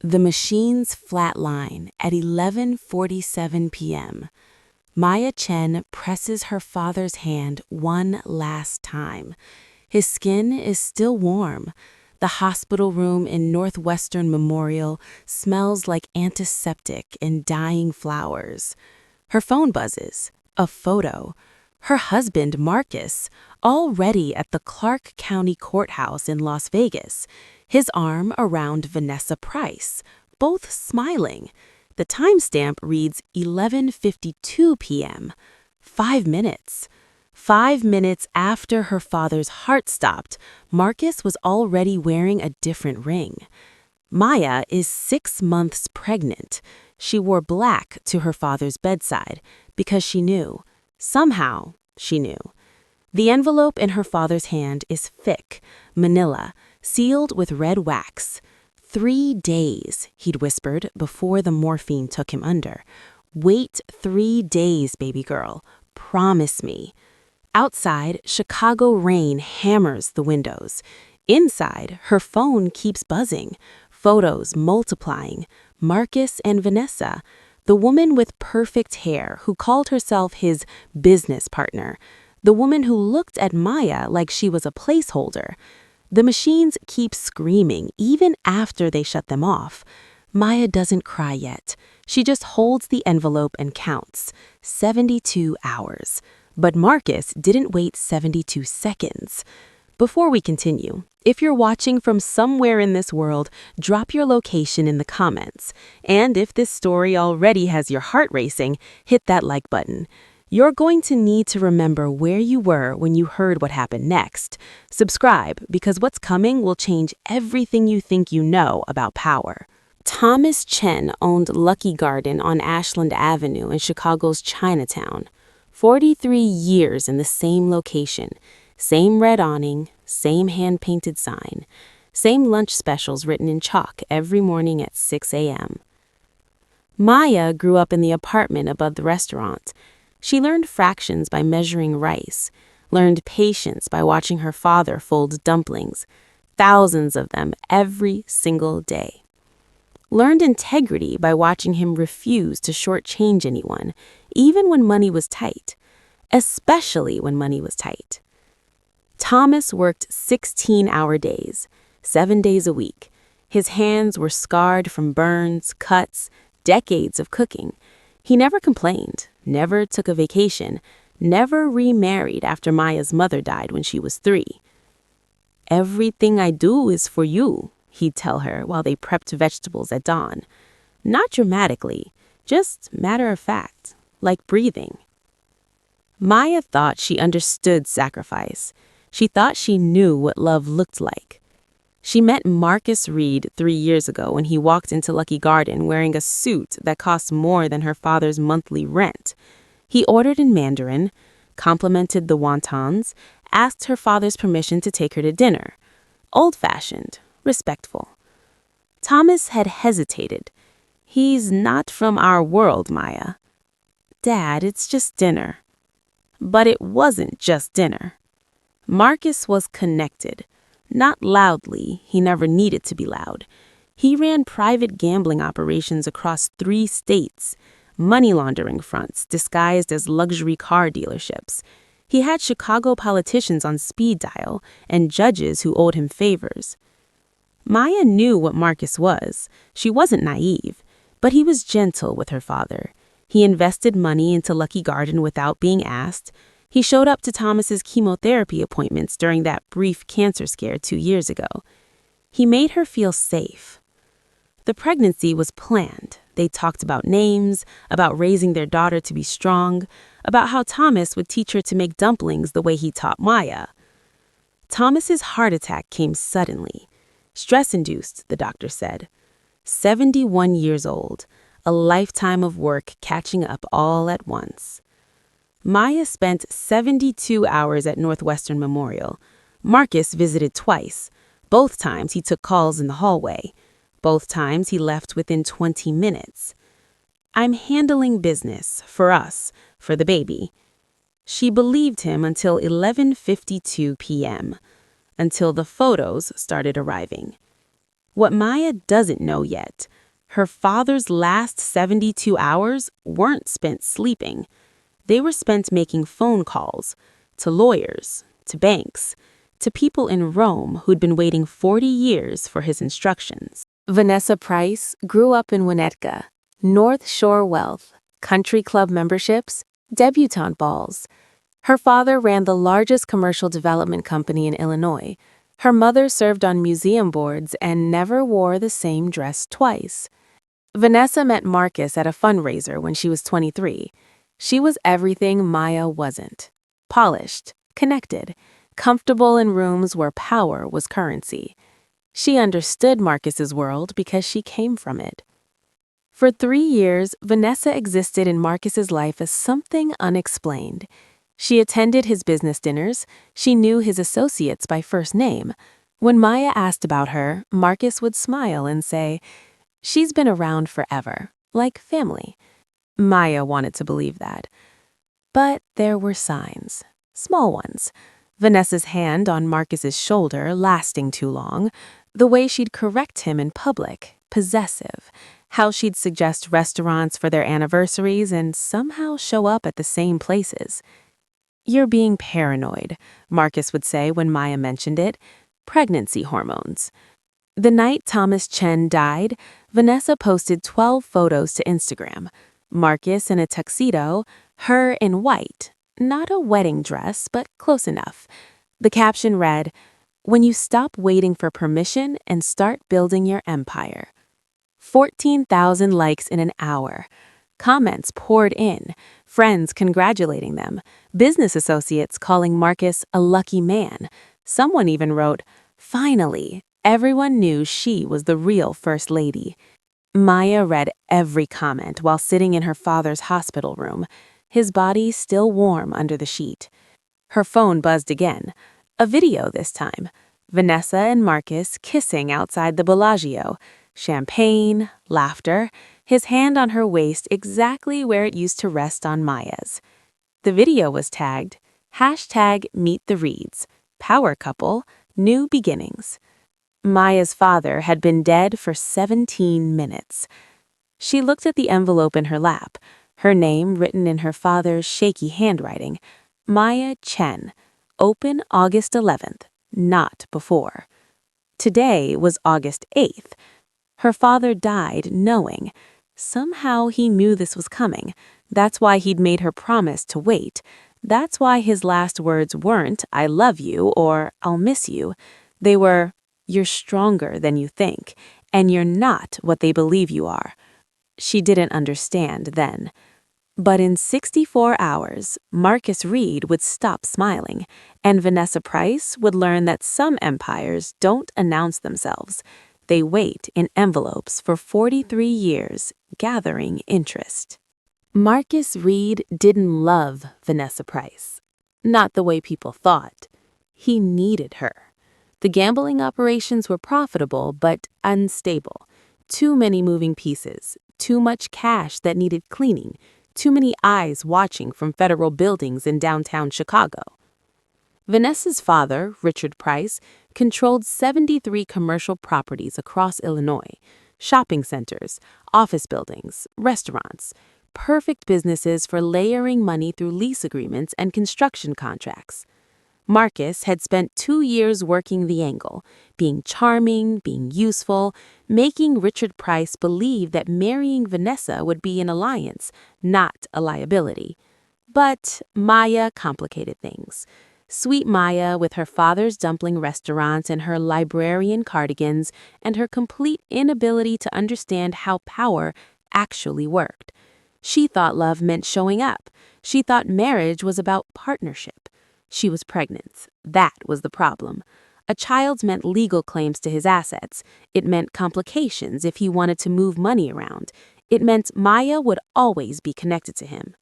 The machines flatline at 11:47 p.m. Maya Chen presses her father's hand one last time. His skin is still warm. The hospital room in Northwestern Memorial smells like antiseptic and dying flowers. Her phone buzzes. A photo. Her husband, Marcus, already at the Clark County Courthouse in Las Vegas, his arm around Vanessa Price, both smiling. The timestamp reads 11:52 p.m. 5 minutes. 5 minutes after her father's heart stopped, Marcus was already wearing a different ring. Maya is 6 months pregnant. She wore black to her father's bedside because she knew. Somehow, she knew. The envelope in her father's hand is thick, manila, sealed with red wax. 3 days, he'd whispered before the morphine took him under. Wait 3 days, baby girl. Promise me. Outside, Chicago rain hammers the windows. Inside, her phone keeps buzzing, photos multiplying. Marcus and Vanessa, the woman with perfect hair who called herself his business partner, the woman who looked at Maya like she was a placeholder. The machines keep screaming even after they shut them off. Maya doesn't cry yet. She just holds the envelope and counts. 72 hours. But Marcus didn't wait 72 seconds. Before we continue, if you're watching from somewhere in this world, drop your location in the comments. And if this story already has your heart racing, hit that like button. You're going to need to remember where you were when you heard what happened next. Subscribe, because what's coming will change everything you think you know about power. Thomas Chen owned Lucky Garden on Ashland Avenue in Chicago's Chinatown. 43 years in the same location, same red awning, same hand-painted sign, same lunch specials written in chalk every morning at 6 a.m. Maya grew up in the apartment above the restaurant. She learned fractions by measuring rice, learned patience by watching her father fold dumplings, thousands of them every single day. Learned integrity by watching him refuse to shortchange anyone, even when money was tight, especially when money was tight. Thomas worked 16-hour days, 7 days a week. His hands were scarred from burns, cuts, decades of cooking. He never complained, never took a vacation, never remarried after Maya's mother died when she was 3. "Everything I do is for you," he'd tell her while they prepped vegetables at dawn. Not dramatically, just matter of fact, like breathing. Maya thought she understood sacrifice. She thought she knew what love looked like. She met Marcus Reed 3 years ago when he walked into Lucky Garden wearing a suit that cost more than her father's monthly rent. He ordered in Mandarin, complimented the wontons, asked her father's permission to take her to dinner. Old-fashioned, respectful. Thomas had hesitated. "He's not from our world, Maya." "Dad, it's just dinner." But it wasn't just dinner. Marcus was connected. Not loudly, he never needed to be loud. He ran private gambling operations across 3 states, money laundering fronts disguised as luxury car dealerships. He had Chicago politicians on speed dial and judges who owed him favors. Maya knew what Marcus was. She wasn't naive, but he was gentle with her father. He invested money into Lucky Garden without being asked. He showed up to Thomas's chemotherapy appointments during that brief cancer scare 2 years ago. He made her feel safe. The pregnancy was planned. They talked about names, about raising their daughter to be strong, about how Thomas would teach her to make dumplings the way he taught Maya. Thomas's heart attack came suddenly. Stress-induced, the doctor said. 71 years old, a lifetime of work catching up all at once. Maya spent 72 hours at Northwestern Memorial. Marcus visited twice. Both times he took calls in the hallway. Both times he left within 20 minutes. "I'm handling business, for us, for the baby." She believed him until 11:52 p.m., until the photos started arriving. What Maya doesn't know yet, Her father's last 72 hours weren't spent sleeping. They were spent making phone calls to lawyers, to banks, to people in Rome who'd been waiting 40 years for his instructions. Vanessa Price grew up in Winnetka, North Shore wealth, country club memberships, debutante balls. Her father ran the largest commercial development company in Illinois. Her mother served on museum boards and never wore the same dress twice. Vanessa met Marcus at a fundraiser when she was 23. She was everything Maya wasn't. Polished, connected, comfortable in rooms where power was currency. She understood Marcus's world because she came from it. For 3 years, Vanessa existed in Marcus's life as something unexplained. She attended his business dinners. She knew his associates by first name. When Maya asked about her, Marcus would smile and say, "She's been around forever, like family." Maya wanted to believe that. But there were signs, small ones. Vanessa's hand on Marcus's shoulder lasting too long, the way she'd correct him in public, possessive, how she'd suggest restaurants for their anniversaries and somehow show up at the same places. "You're being paranoid," Marcus would say when Maya mentioned it. "Pregnancy hormones." The night Thomas Chen died, Vanessa posted 12 photos to Instagram. Marcus in a tuxedo, her in white. Not a wedding dress, but close enough. The caption read, "When you stop waiting for permission and start building your empire." 14,000 likes in an hour. Comments poured in, friends congratulating them, business associates calling Marcus a lucky man. Someone even wrote, "Finally, everyone knew she was the real first lady." Maya read every comment while sitting in her father's hospital room, his body still warm under the sheet. Her phone buzzed again. A video this time. Vanessa and Marcus kissing outside the Bellagio. Champagne, laughter, his hand on her waist exactly where it used to rest on Maya's. The video was tagged, #MeetTheReeds, power couple, new beginnings. Maya's father had been dead for 17 minutes. She looked at the envelope in her lap, her name written in her father's shaky handwriting, Maya Chen, open August 11th, not before. Today was August 8th. Her father died knowing. Somehow he knew this was coming. That's why he'd made her promise to wait. That's why his last words weren't, "I love you" or "I'll miss you." They were, "You're stronger than you think, and you're not what they believe you are." She didn't understand then. But in 64 hours, Marcus Reed would stop smiling, and Vanessa Price would learn that some empires don't announce themselves. They wait in envelopes for 43 years, gathering interest. Marcus Reed didn't love Vanessa Price. Not the way people thought. He needed her. The gambling operations were profitable but unstable. Too many moving pieces, too much cash that needed cleaning, too many eyes watching from federal buildings in downtown Chicago. Vanessa's father, Richard Price, controlled 73 commercial properties across Illinois, shopping centers, office buildings, restaurants, perfect businesses for layering money through lease agreements and construction contracts. Marcus had spent 2 years working the angle, being charming, being useful, making Richard Price believe that marrying Vanessa would be an alliance, not a liability. But Maya complicated things. Sweet Maya with her father's dumpling restaurant and her librarian cardigans and her complete inability to understand how power actually worked. She thought love meant showing up. She thought marriage was about partnership. She was pregnant. That was the problem. A child's meant legal claims to his assets. It meant complications if he wanted to move money around. It meant Maya would always be connected to him.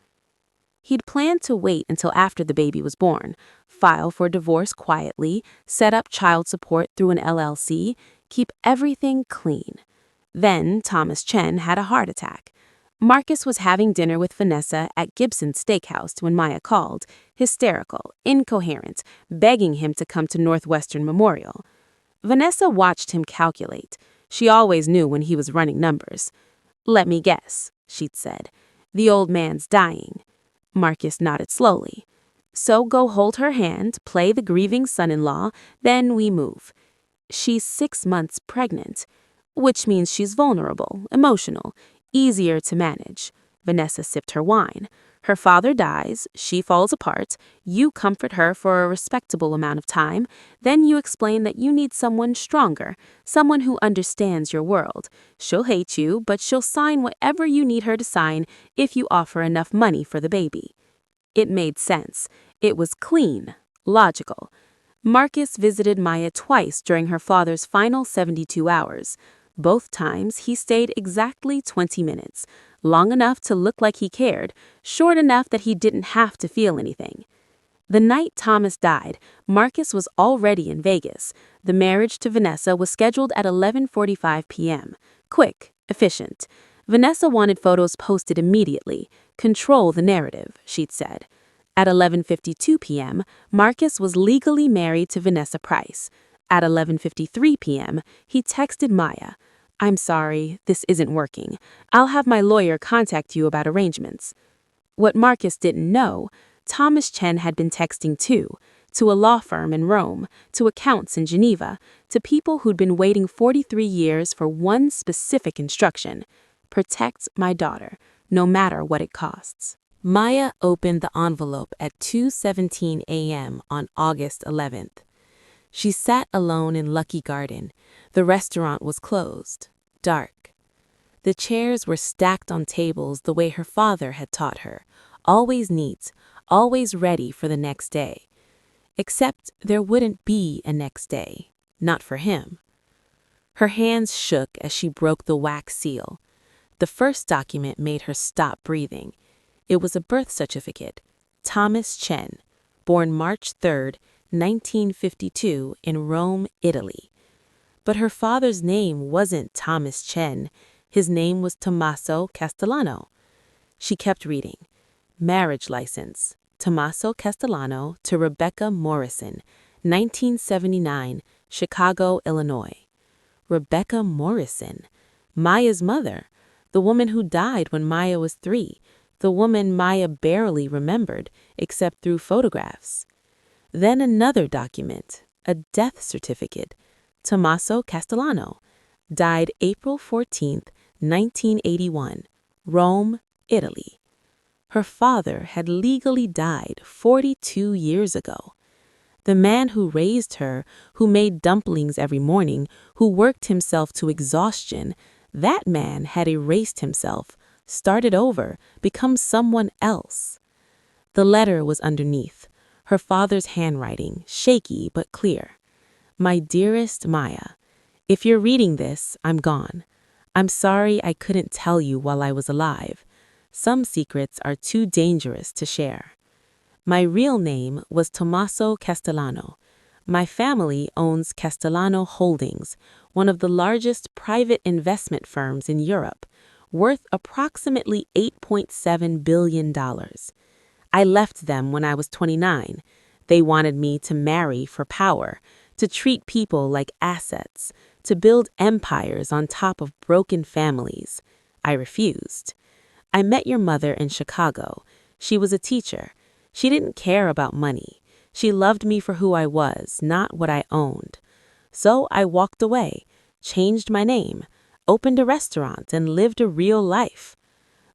He'd planned to wait until after the baby was born, file for divorce quietly, set up child support through an LLC, keep everything clean. Then Thomas Chen had a heart attack. Marcus was having dinner with Vanessa at Gibson's Steakhouse when Maya called, hysterical, incoherent, begging him to come to Northwestern Memorial. Vanessa watched him calculate. She always knew when he was running numbers. "Let me guess," she'd said. "The old man's dying." Marcus nodded slowly. "So go hold her hand, play the grieving son-in-law, then we move. She's 6 months pregnant, which means she's vulnerable, emotional, easier to manage." Vanessa sipped her wine. "Her father dies, she falls apart, you comfort her for a respectable amount of time, then you explain that you need someone stronger, someone who understands your world. She'll hate you, but she'll sign whatever you need her to sign if you offer enough money for the baby." It made sense. It was clean, logical. Marcus visited Maya twice during her father's final 72 hours. Both times he stayed exactly 20 minutes, long enough to look like he cared, short enough that he didn't have to feel anything. The night Thomas died, Marcus was already in Vegas. The marriage to Vanessa was scheduled at 11:45 p.m. Quick, efficient. Vanessa wanted photos posted immediately. Control the narrative, she'd said. At 11:52 p.m., Marcus was legally married to Vanessa Price. At 11:53 p.m., he texted Maya, "I'm sorry, this isn't working. I'll have my lawyer contact you about arrangements." What Marcus didn't know, Thomas Chen had been texting too, to a law firm in Rome, to accounts in Geneva, to people who'd been waiting 43 years for one specific instruction: protect my daughter, no matter what it costs. Maya opened the envelope at 2:17 a.m. on August 11th. She sat alone in Lucky Garden. The restaurant was closed, dark. The chairs were stacked on tables the way her father had taught her, always neat, always ready for the next day. Except there wouldn't be a next day, not for him. Her hands shook as she broke the wax seal. The first document made her stop breathing. It was a birth certificate, Thomas Chen, born March 3rd, 1952 in Rome, Italy. But her father's name wasn't Thomas Chen. His name was Tommaso Castellano. She kept reading. Marriage license, Tommaso Castellano to Rebecca Morrison, 1979, Chicago, Illinois. Rebecca Morrison, Maya's mother, the woman who died when Maya was 3, the woman Maya barely remembered except through photographs. Then another document, a death certificate, Tommaso Castellano, died April 14th, 1981, Rome, Italy. Her father had legally died 42 years ago. The man who raised her, who made dumplings every morning, who worked himself to exhaustion, that man had erased himself, started over, become someone else. The letter was underneath, her father's handwriting, shaky but clear. My dearest Maya, if you're reading this, I'm gone. I'm sorry I couldn't tell you while I was alive. Some secrets are too dangerous to share. My real name was Tommaso Castellano. My family owns Castellano Holdings, one of the largest private investment firms in Europe, worth approximately $8.7 billion. I left them when I was 29. They wanted me to marry for power, to treat people like assets, to build empires on top of broken families. I refused. I met your mother in Chicago. She was a teacher. She didn't care about money. She loved me for who I was, not what I owned. So I walked away, changed my name, opened a restaurant, and lived a real life.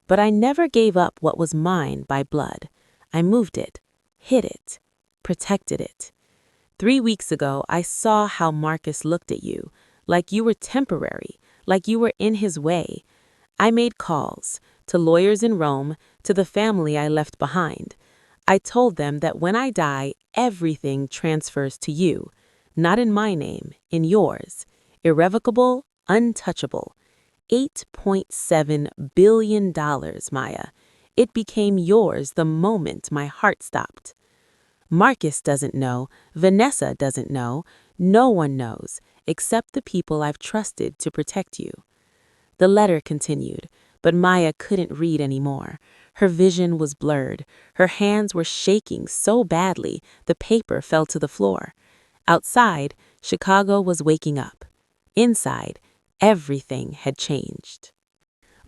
But I never gave up what was mine by blood. I moved it, hid it, protected it. 3 weeks ago, I saw how Marcus looked at you, like you were temporary, like you were in his way. I made calls to lawyers in Rome, to the family I left behind. I told them that when I die, everything transfers to you, not in my name, in yours. Irrevocable, untouchable. $8.7 billion, Maya. It became yours the moment my heart stopped. Marcus doesn't know, Vanessa doesn't know, no one knows, except the people I've trusted to protect you. The letter continued, but Maya couldn't read anymore. Her vision was blurred. Her hands were shaking so badly the paper fell to the floor. Outside, Chicago was waking up. Inside, everything had changed.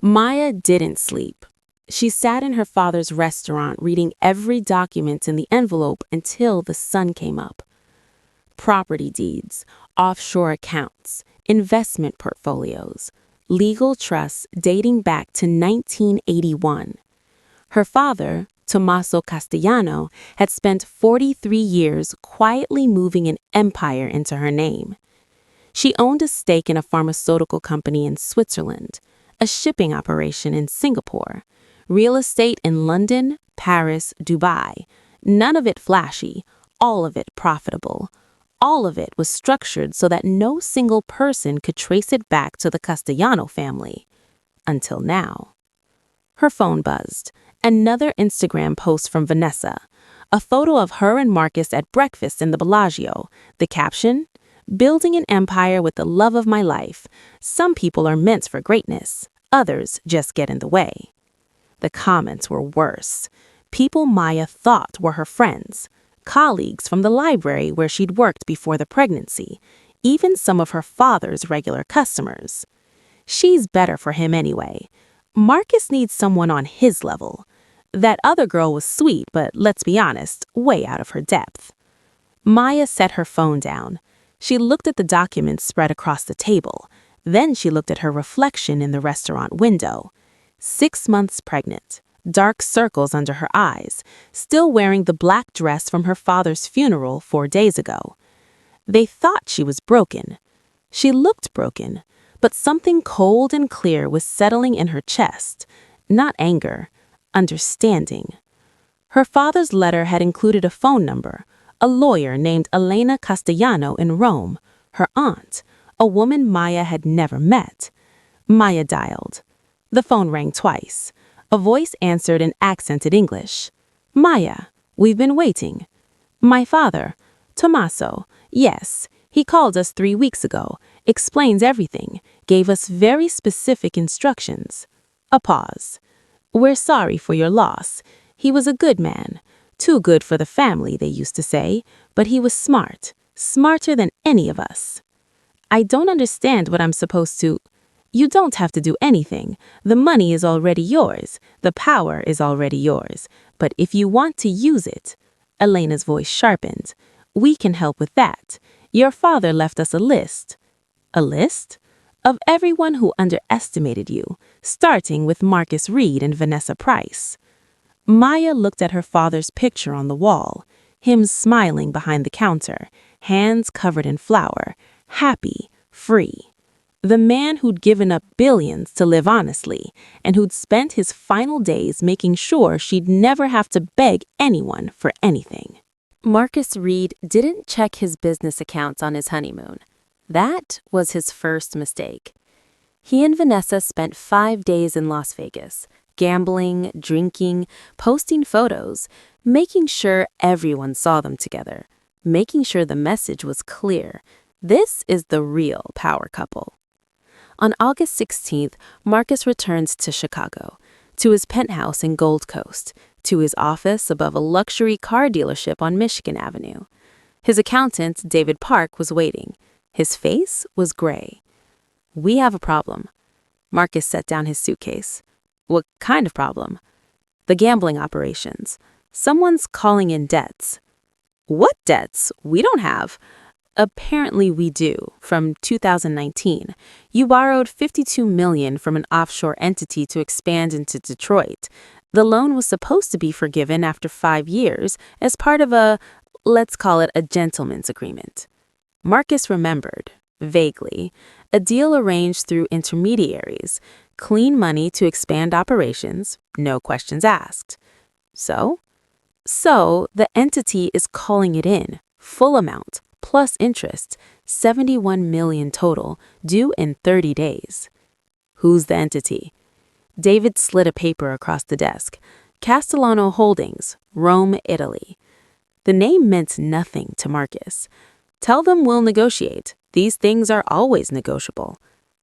Maya didn't sleep. She sat in her father's restaurant reading every document in the envelope until the sun came up. Property deeds, offshore accounts, investment portfolios, legal trusts dating back to 1981. Her father, Tommaso Castellano, had spent 43 years quietly moving an empire into her name. She owned a stake in a pharmaceutical company in Switzerland, a shipping operation in Singapore, real estate in London, Paris, Dubai. None of it flashy, all of it profitable. All of it was structured so that no single person could trace it back to the Castellano family. Until now. Her phone buzzed. Another Instagram post from Vanessa. A photo of her and Marcus at breakfast in the Bellagio. The caption, "Building an empire with the love of my life. Some people are meant for greatness. Others just get in the way." The comments were worse. People Maya thought were her friends, colleagues from the library where she'd worked before the pregnancy, even some of her father's regular customers. She's better for him anyway. Marcus needs someone on his level. That other girl was sweet, but let's be honest, way out of her depth. Maya set her phone down. She looked at the documents spread across the table. Then she looked at her reflection in the restaurant window. 6 months pregnant, dark circles under her eyes, still wearing the black dress from her father's funeral 4 days ago. They thought she was broken. She looked broken, but something cold and clear was settling in her chest. Not anger, understanding. Her father's letter had included a phone number, a lawyer named Elena Castellano in Rome, her aunt, a woman Maya had never met. Maya dialed. The phone rang twice. A voice answered in accented English. "Maya, we've been waiting." "My father, Tommaso, yes, he called us 3 weeks ago, explains everything, gave us very specific instructions." A pause. "We're sorry for your loss. He was a good man. Too good for the family, they used to say, but he was smart, smarter than any of us." "I don't understand what I'm supposed to—" "You don't have to do anything. The money is already yours. The power is already yours. But if you want to use it," Elena's voice sharpened, "we can help with that. Your father left us a list." "A list?" "Of everyone who underestimated you, starting with Marcus Reed and Vanessa Price." Maya looked at her father's picture on the wall, him smiling behind the counter, hands covered in flour, happy, free. The man who'd given up billions to live honestly, and who'd spent his final days making sure she'd never have to beg anyone for anything. Marcus Reed didn't check his business accounts on his honeymoon. That was his first mistake. He and Vanessa spent 5 days in Las Vegas, gambling, drinking, posting photos, making sure everyone saw them together, making sure the message was clear. This is the real power couple. On August 16th, Marcus returns to Chicago, to his penthouse in Gold Coast, to his office above a luxury car dealership on Michigan Avenue. His accountant, David Park, was waiting. His face was gray. "We have a problem." Marcus set down his suitcase. "What kind of problem?" "The gambling operations. Someone's calling in debts." "What debts? We don't have." "Apparently we do, from 2019. You borrowed $52 million from an offshore entity to expand into Detroit. The loan was supposed to be forgiven after 5 years as part of let's call it a gentleman's agreement." Marcus remembered, vaguely, a deal arranged through intermediaries, clean money to expand operations, no questions asked. So the entity is calling it in, full amount, plus interest, $71 million total, due in 30 days. Who's the entity? David slid a paper across the desk. Castellano Holdings, Rome, Italy. The name meant nothing to Marcus. Tell them we'll negotiate. These things are always negotiable.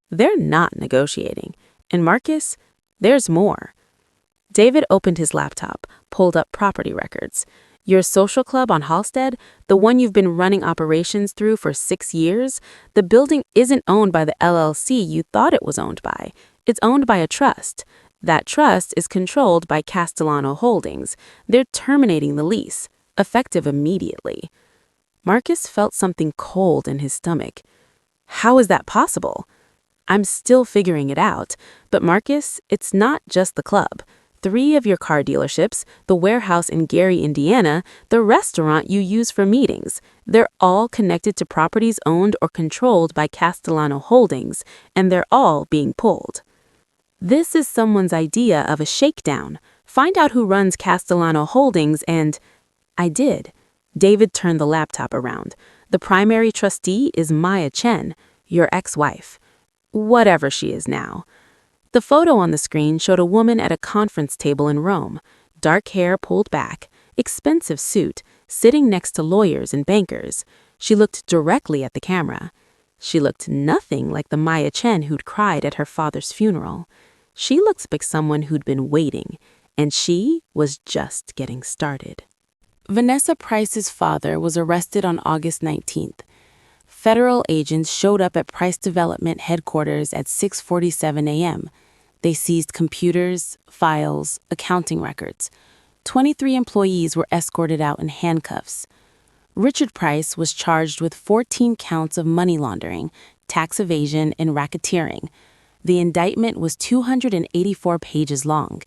They're not negotiating. And Marcus, there's more. David opened his laptop, pulled up property records. Your social club on Halstead, the one you've been running operations through for 6 years, the building isn't owned by the LLC you thought it was owned by. It's owned by a trust. That trust is controlled by Castellano Holdings. They're terminating the lease, effective immediately. Marcus felt something cold in his stomach. How is that possible? I'm still figuring it out, but Marcus, it's not just the club. 3 of your car dealerships, the warehouse in Gary, Indiana, the restaurant you use for meetings, they're all connected to properties owned or controlled by Castellano Holdings, and they're all being pulled. This is someone's idea of a shakedown. Find out who runs Castellano Holdings and... I did. David turned the laptop around. The primary trustee is Maya Chen, your ex-wife. Whatever she is now. The photo on the screen showed a woman at a conference table in Rome, dark hair pulled back, expensive suit, sitting next to lawyers and bankers. She looked directly at the camera. She looked nothing like the Maya Chen who'd cried at her father's funeral. She looked like someone who'd been waiting, and she was just getting started. Vanessa Price's father was arrested on August 19th. Federal agents showed up at Price Development headquarters at 6:47 a.m. They seized computers, files, accounting records. 23 employees were escorted out in handcuffs. Richard Price was charged with 14 counts of money laundering, tax evasion, and racketeering. The indictment was 284 pages long.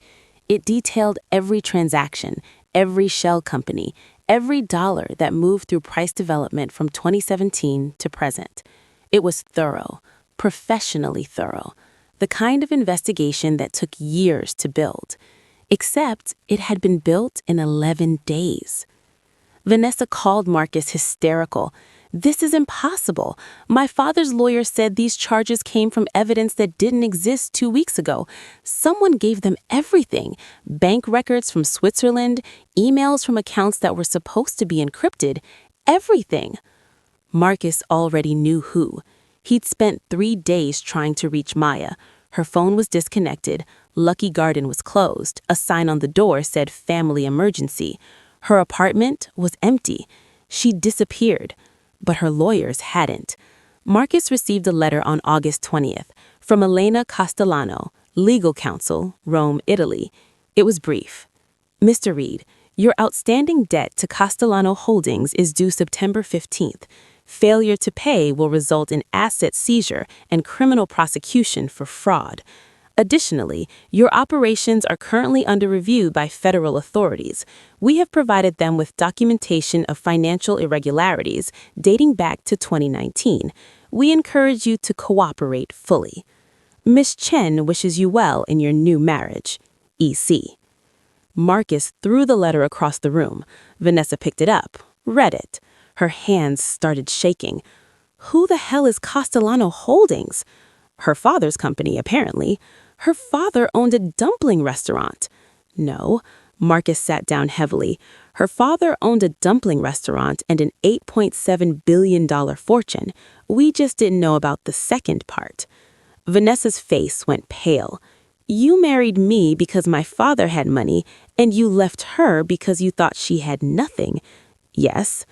It detailed every transaction, every shell company, every dollar that moved through Price Development from 2017 to present. It was thorough, professionally thorough, the kind of investigation that took years to build. Except it had been built in 11 days. Vanessa called Marcus hysterical. "This is impossible. My father's lawyer said these charges came from evidence that didn't exist 2 weeks ago. Someone gave them everything. Bank records from Switzerland, emails from accounts that were supposed to be encrypted, everything." Marcus already knew who. He'd spent 3 days trying to reach Maya. Her phone was disconnected. Lucky Garden was closed. A sign on the door said family emergency. Her apartment was empty. She'd disappeared. But her lawyers hadn't. Marcus received a letter on August 20th from Elena Castellano, legal counsel, Rome, Italy. It was brief. "Mr. Reed, your outstanding debt to Castellano Holdings is due September 15th. Failure to pay will result in asset seizure and criminal prosecution for fraud. Additionally, your operations are currently under review by federal authorities. We have provided them with documentation of financial irregularities dating back to 2019. We encourage you to cooperate fully. Miss Chen wishes you well in your new marriage. E.C." Marcus threw the letter across the room. Vanessa picked it up, read it. Her hands started shaking. Who the hell is Castellano Holdings? Her father's company, apparently. Her father owned a dumpling restaurant. No, Marcus sat down heavily. Her father owned a dumpling restaurant and an $8.7 billion fortune. We just didn't know about the second part. Vanessa's face went pale. You married me because my father had money, and you left her because you thought she had nothing. Yes.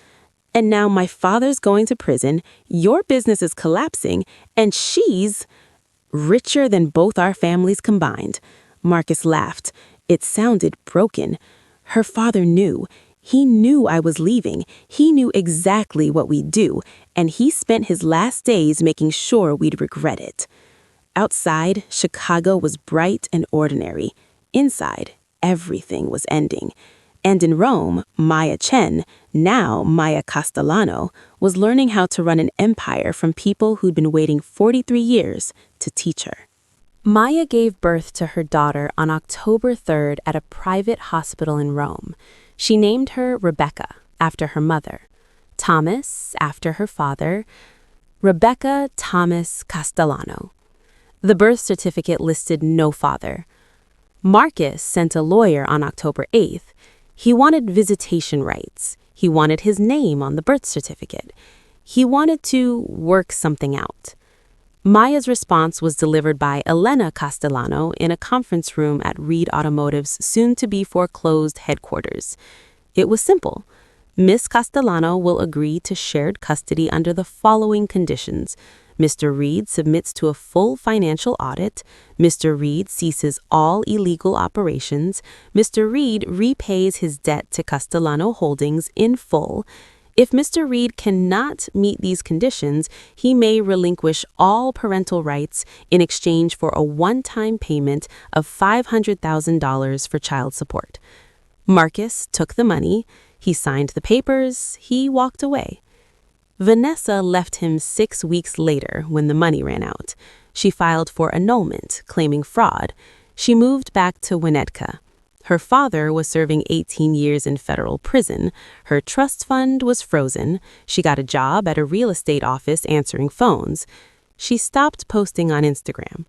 And now my father's going to prison, your business is collapsing, and she's richer than both our families combined. Marcus laughed. It sounded broken. Her father knew. He knew I was leaving. He knew exactly what we'd do, and he spent his last days making sure we'd regret it. Outside, Chicago was bright and ordinary. Inside, everything was ending. And in Rome, Maya Chen, now Maya Castellano, was learning how to run an empire from people who'd been waiting 43 years to teach her. Maya gave birth to her daughter on October 3rd at a private hospital in Rome. She named her Rebecca, after her mother, Thomas, after her father, Rebecca Thomas Castellano. The birth certificate listed no father. Marcus sent a lawyer on October 8th. He wanted visitation rights. He wanted his name on the birth certificate. He wanted to work something out. Maya's response was delivered by Elena Castellano in a conference room at Reed Automotive's soon-to-be-foreclosed headquarters. It was simple. Miss Castellano will agree to shared custody under the following conditions. Mr. Reed submits to a full financial audit. Mr. Reed ceases all illegal operations. Mr. Reed repays his debt to Castellano Holdings in full. If Mr. Reed cannot meet these conditions, he may relinquish all parental rights in exchange for a one-time payment of $500,000 for child support. Marcus took the money. He signed the papers. He walked away. Vanessa left him 6 weeks later when the money ran out. She filed for annulment, claiming fraud. She moved back to Winnetka. Her father was serving 18 years in federal prison. Her trust fund was frozen. She got a job at a real estate office answering phones. She stopped posting on Instagram.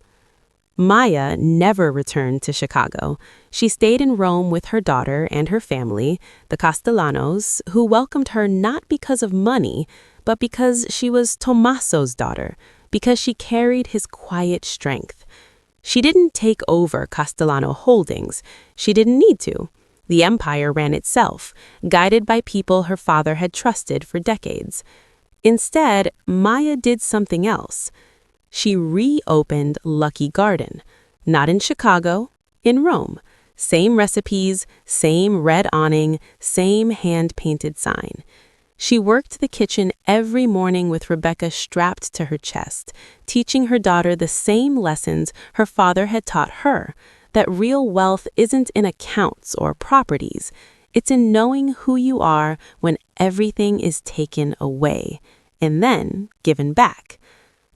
Maya never returned to Chicago. She stayed in Rome with her daughter and her family, the Castellanos, who welcomed her not because of money, but because she was Tommaso's daughter, because she carried his quiet strength. She didn't take over Castellano Holdings. She didn't need to. The empire ran itself, guided by people her father had trusted for decades. Instead, Maya did something else. She reopened Lucky Garden. Not in Chicago, in Rome. Same recipes, same red awning, same hand-painted sign. She worked the kitchen every morning with Rebecca strapped to her chest, teaching her daughter the same lessons her father had taught her, that real wealth isn't in accounts or properties. It's in knowing who you are when everything is taken away, and then given back.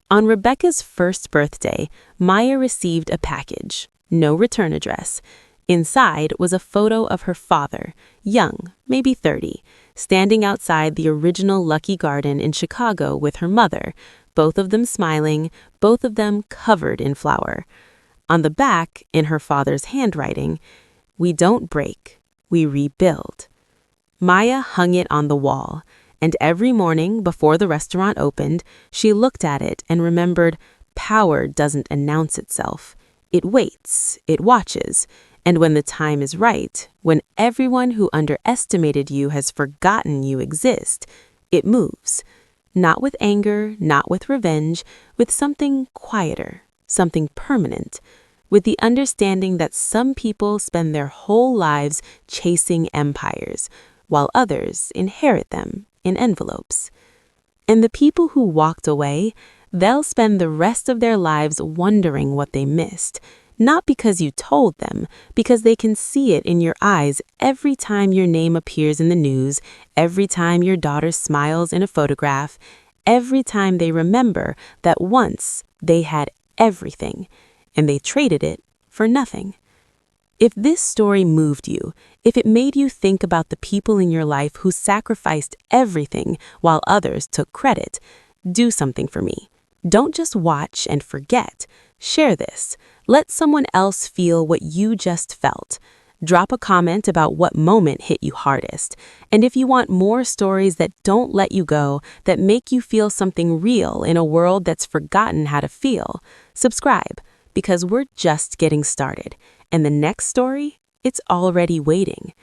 On Rebecca's first birthday, Maya received a package, no return address. Inside was a photo of her father, young, maybe 30, standing outside the original Lucky Garden in Chicago with her mother, both of them smiling, both of them covered in flour. On the back, in her father's handwriting, "We don't break, we rebuild." Maya hung it on the wall, and every morning before the restaurant opened, she looked at it and remembered power doesn't announce itself. It waits, it watches, and when the time is right, when everyone who underestimated you has forgotten you exist, it moves. Not with anger, not with revenge, with something quieter, something permanent, with the understanding that some people spend their whole lives chasing empires, while others inherit them in envelopes. And the people who walked away, they'll spend the rest of their lives wondering what they missed, not because you told them, because they can see it in your eyes every time your name appears in the news, every time your daughter smiles in a photograph, every time they remember that once they had everything, and they traded it for nothing. If this story moved you, if it made you think about the people in your life who sacrificed everything while others took credit, do something for me. Don't just watch and forget. Share this. Let someone else feel what you just felt. Drop a comment about what moment hit you hardest. And if you want more stories that don't let you go, that make you feel something real in a world that's forgotten how to feel, subscribe, because we're just getting started. And the next story, it's already waiting.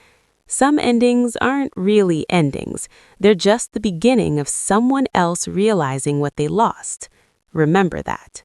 Some endings aren't really endings. They're just the beginning of someone else realizing what they lost. Remember that.